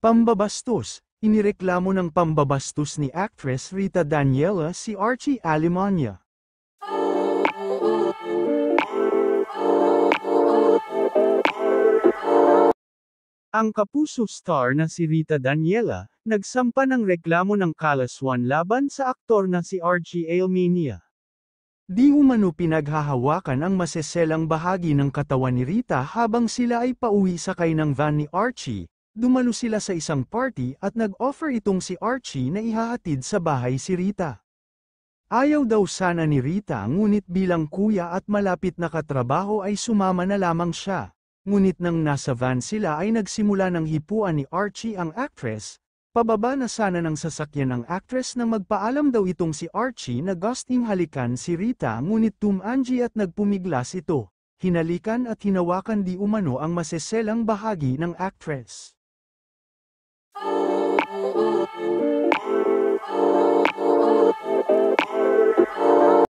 Pambabastos. Inireklamo ng pambabastos ni actress Rita Daniela si Archie Alemania. Ang kapuso star na si Rita Daniela, nagsampa ng reklamo ng kalaswan laban sa aktor na si Archie Alemania. Di umano pinaghahawakan ang maseselang bahagi ng katawan ni Rita habang sila ay pauwi sakay ng van ni Archie. Dumalo sila sa isang party at nag-offer itong si Archie na ihahatid sa bahay si Rita. Ayaw daw sana ni Rita ngunit bilang kuya at malapit na katrabaho ay sumama na lamang siya. Ngunit nang nasa van sila ay nagsimula ng hipuan ni Archie ang actress. Pababa na sana ng sasakyan ng actress na magpaalam daw itong si Archie na gusting halikan si Rita ngunit tumanji at nagpumiglas ito. Hinalikan at hinawakan di umano ang maseselang bahagi ng actress.